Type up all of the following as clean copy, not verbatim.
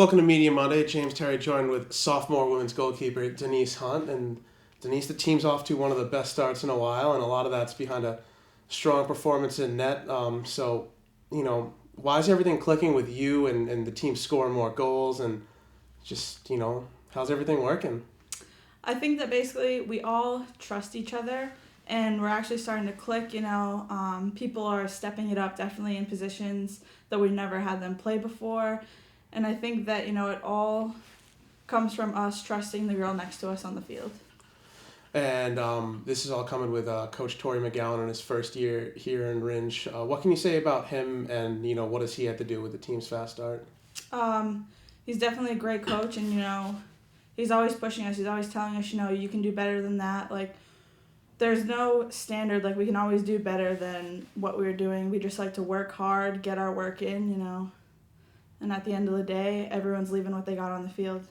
Welcome to Media Monday. James Terry joined with sophomore women's goalkeeper Denise Hunt. And Denise, the team's off to one of the best starts in a while, and a lot of that's behind a strong performance in net. Why is everything clicking with you and the team scoring more goals? And just, how's everything working? I think that basically we all trust each other, and we're actually starting to click. People are stepping it up definitely in positions that we've never had them play before. And I think that, it all comes from us trusting the girl next to us on the field. And this is all coming with Coach Taurima in his first year here in Ringe. What can you say about him, and, what does he have to do with the team's fast start? He's definitely a great coach, and, he's always pushing us. He's always telling us, you can do better than that. Like, there's no standard. Like, we can always do better than what we're doing. We just like to work hard, get our work in, And at the end of the day, everyone's leaving what they got on the field.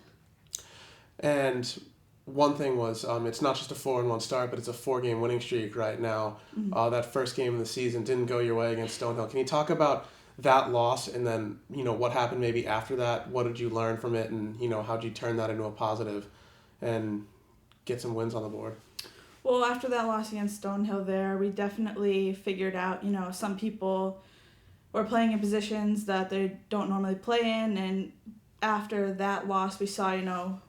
And one thing was, it's not just a 4-1 start, but it's a 4-game winning streak right now. Mm-hmm. That first game of the season didn't go your way against Stonehill. Can you talk about that loss, and then, what happened maybe after that? What did you learn from it, and, how'd you turn that into a positive and get some wins on the board? Well, after that loss against Stonehill there, we definitely figured out, some people were playing in positions that they don't normally play in, and after that loss we saw,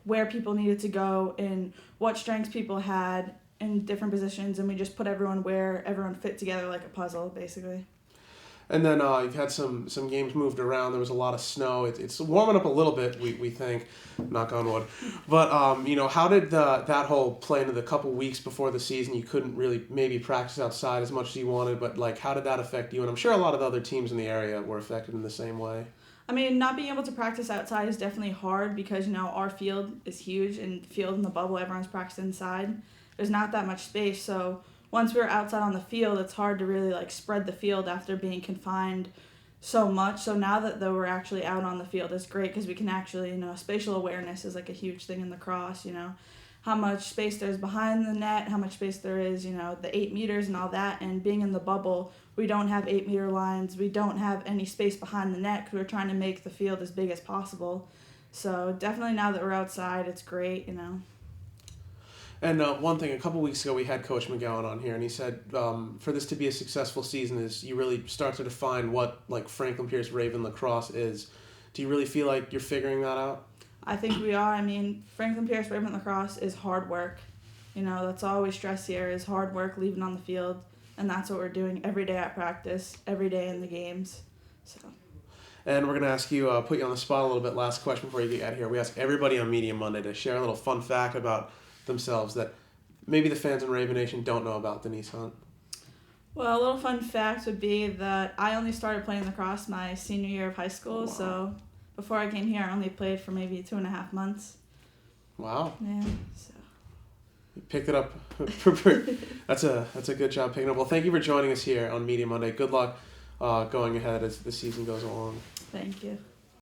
where people needed to go and what strengths people had in different positions, and we just put everyone where everyone fit together like a puzzle, basically. And then you've had some games moved around. There was a lot of snow. It's warming up a little bit, we think, knock on wood. But, how did that whole play into the couple weeks before the season? You couldn't really maybe practice outside as much as you wanted, but, how did that affect you? And I'm sure a lot of the other teams in the area were affected in the same way. I mean, not being able to practice outside is definitely hard because, our field is huge, and field in the bubble, everyone's practicing inside. There's not that much space, so once we were outside on the field, it's hard to really spread the field after being confined so much. So now that though we're actually out on the field, it's great because we can actually, spatial awareness is a huge thing in lacrosse, how much space there's behind the net, how much space there is, the 8 meters and all that. And being in the bubble, we don't have 8-meter lines. We don't have any space behind the net because we're trying to make the field as big as possible. So definitely now that we're outside, it's great, And one thing, a couple weeks ago we had Coach McGowan on here, and he said for this to be a successful season is you really start to define what Franklin Pierce Raven lacrosse is. Do you really feel like you're figuring that out? I think we are. I mean, Franklin Pierce Raven lacrosse is hard work. That's all we stress here is hard work, leaving on the field, and that's what we're doing every day at practice, every day in the games. So. And we're going to ask you, put you on the spot a little bit, last question before you get out of here. We ask everybody on Media Monday to share a little fun fact about themselves that maybe the fans in Raven Nation don't know about Denise Hunt. Well, a little fun fact would be that I only started playing lacrosse my senior year of high school. Wow. So before I came here, I only played for maybe 2.5 months. Wow. Yeah. So. You picked it up. That's a good job picking up. Well, thank you for joining us here on Media Monday. Good luck going ahead as the season goes along. Thank you.